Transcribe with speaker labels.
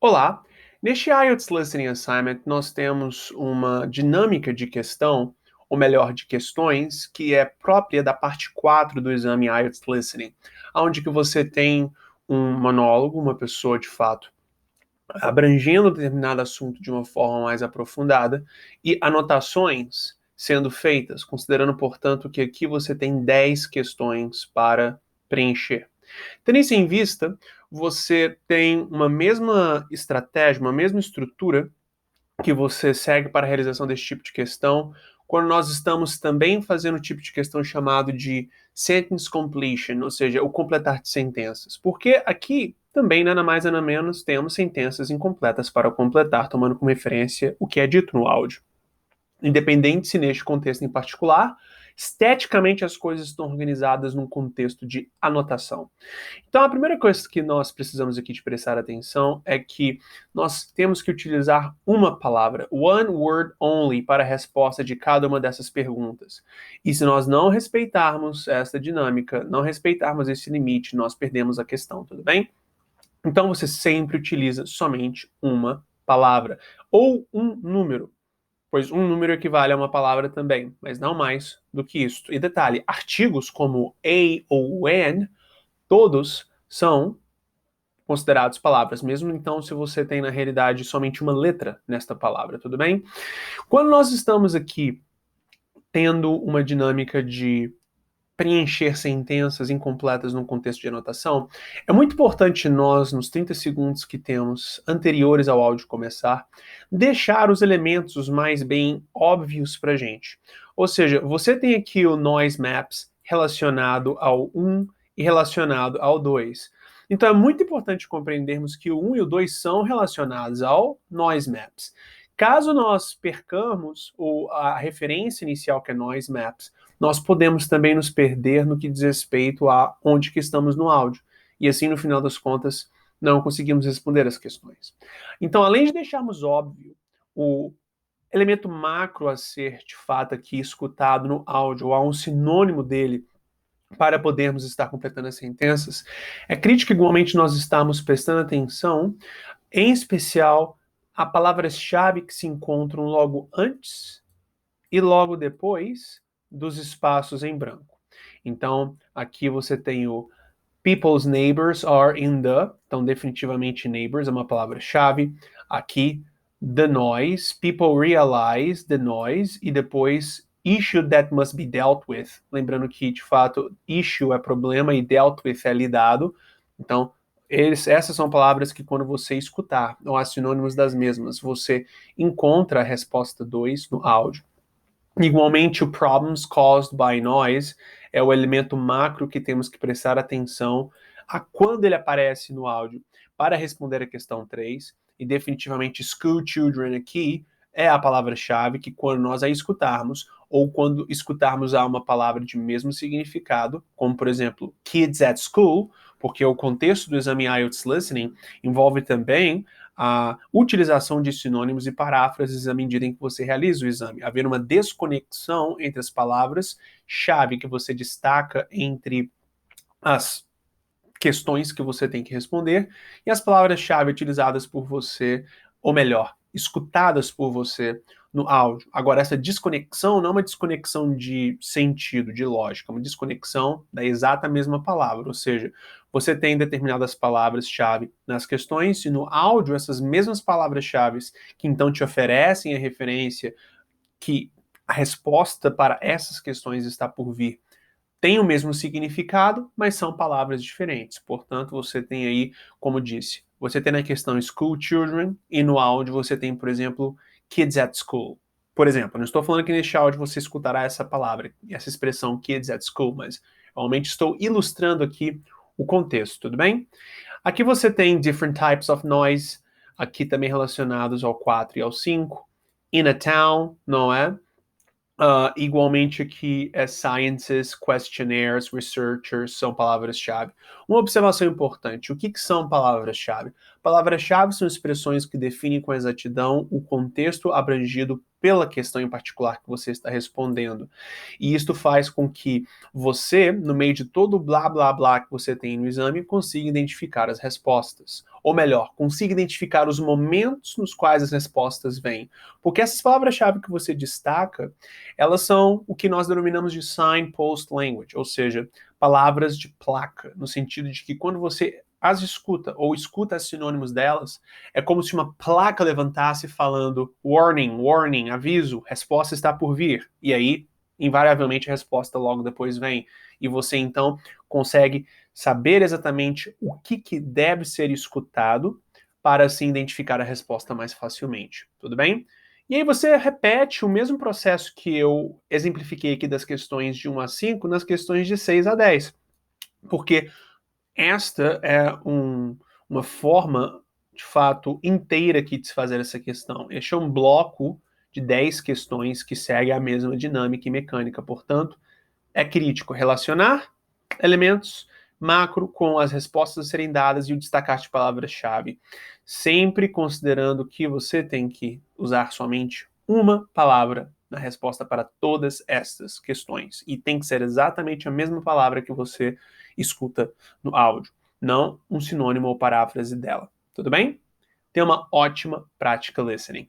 Speaker 1: Olá! Neste IELTS Listening Assignment, nós temos uma dinâmica de questão, ou melhor, de questões, que é própria da parte 4 do exame IELTS Listening, onde que você tem um monólogo, uma pessoa de fato abrangendo determinado assunto de uma forma mais aprofundada e anotações sendo feitas, considerando, portanto, que aqui você tem 10 questões para preencher. Tendo isso em vista, você tem uma mesma estratégia, uma mesma estrutura que você segue para a realização desse tipo de questão, quando nós estamos também fazendo o tipo de questão chamado de sentence completion, ou seja, o completar de sentenças. Porque aqui também, nada mais nada menos, temos sentenças incompletas para completar, tomando como referência o que é dito no áudio. Independente se neste contexto em particular, esteticamente as coisas estão organizadas num contexto de anotação. Então, a primeira coisa que nós precisamos aqui de prestar atenção é que nós temos que utilizar uma palavra, one word only, para a resposta de cada uma dessas perguntas. E se nós não respeitarmos essa dinâmica, não respeitarmos esse limite, nós perdemos a questão, tudo bem? Então, você sempre utiliza somente uma palavra ou um número, pois um número equivale a uma palavra também, mas não mais do que isso. E detalhe, artigos como a ou when, todos são considerados palavras, mesmo então se você tem na realidade somente uma letra nesta palavra, tudo bem? Quando nós estamos aqui tendo uma dinâmica de preencher sentenças incompletas num contexto de anotação, é muito importante nós, nos 30 segundos que temos anteriores ao áudio começar, deixar os elementos os mais bem óbvios para a gente. Ou seja, você tem aqui o noise maps relacionado ao 1 e relacionado ao 2. Então é muito importante compreendermos que o 1 e o 2 são relacionados ao noise maps. Caso nós percamos a referência inicial que é noise maps, nós podemos também nos perder no que diz respeito a onde que estamos no áudio. E assim, no final das contas, não conseguimos responder as questões. Então, além de deixarmos óbvio o elemento macro a ser, de fato, aqui escutado no áudio, ou há um sinônimo dele para podermos estar completando as sentenças, é crítico igualmente nós estarmos prestando atenção, em especial, a palavras-chave que se encontram logo antes e logo depois dos espaços em branco. Então, aqui você tem o people's neighbors are in the, então definitivamente neighbors é uma palavra-chave. Aqui, the noise, people realize the noise, e depois issue that must be dealt with. Lembrando que, de fato, issue é problema e dealt with é lidado. Então, essas são palavras que quando você escutar, ou há sinônimos das mesmas, você encontra a resposta 2 no áudio. Igualmente, o problems caused by noise é o elemento macro que temos que prestar atenção a quando ele aparece no áudio para responder a questão 3. E definitivamente, school children aqui é a palavra-chave que quando nós a escutarmos, ou quando escutarmos a uma palavra de mesmo significado, como por exemplo, kids at school, porque o contexto do exame IELTS Listening envolve também a utilização de sinônimos e paráfrases à medida em que você realiza o exame, haver uma desconexão entre as palavras-chave que você destaca entre as questões que você tem que responder e as palavras-chave utilizadas por você, ou melhor, escutadas por você no áudio. Agora, essa desconexão não é uma desconexão de sentido, de lógica, é uma desconexão da exata mesma palavra, ou seja, você tem determinadas palavras-chave nas questões e no áudio essas mesmas palavras-chave que então te oferecem a referência que a resposta para essas questões está por vir tem o mesmo significado, mas são palavras diferentes. Portanto, você tem aí, como disse, você tem na questão school children e no áudio você tem, por exemplo, kids at school. Por exemplo, não estou falando que neste áudio você escutará essa palavra, essa expressão kids at school, mas realmente estou ilustrando aqui o contexto, tudo bem? Aqui você tem different types of noise, aqui também relacionados ao 4 e ao 5. In a town, não é? Igualmente aqui é sciences, questionnaires, researchers são palavras-chave. Uma observação importante, o que são palavras-chave? Palavras-chave são expressões que definem com exatidão o contexto abrangido pela questão em particular que você está respondendo. E isto faz com que você, no meio de todo o blá blá blá que você tem no exame, consiga identificar as respostas. Ou melhor, consiga identificar os momentos nos quais as respostas vêm. Porque essas palavras-chave que você destaca, elas são o que nós denominamos de signpost language, ou seja, palavras de placa, no sentido de que quando você as escuta ou escuta os sinônimos delas, é como se uma placa levantasse falando warning, warning, aviso, resposta está por vir. E aí, invariavelmente, a resposta logo depois vem. E você então consegue saber exatamente o que deve ser escutado para assim identificar a resposta mais facilmente. Tudo bem? E aí você repete o mesmo processo que eu exemplifiquei aqui das questões de 1 a 5 nas questões de 6 a 10. Porque esta é uma forma, de fato, inteira aqui de se fazer essa questão. Este é um bloco de 10 questões que segue a mesma dinâmica e mecânica. Portanto, é crítico relacionar elementos macro com as respostas a serem dadas e o destacar de palavras-chave, sempre considerando que você tem que usar somente uma palavra na resposta para todas estas questões. E tem que ser exatamente a mesma palavra que você escuta no áudio, não um sinônimo ou paráfrase dela. Tudo bem? Tenha uma ótima prática listening.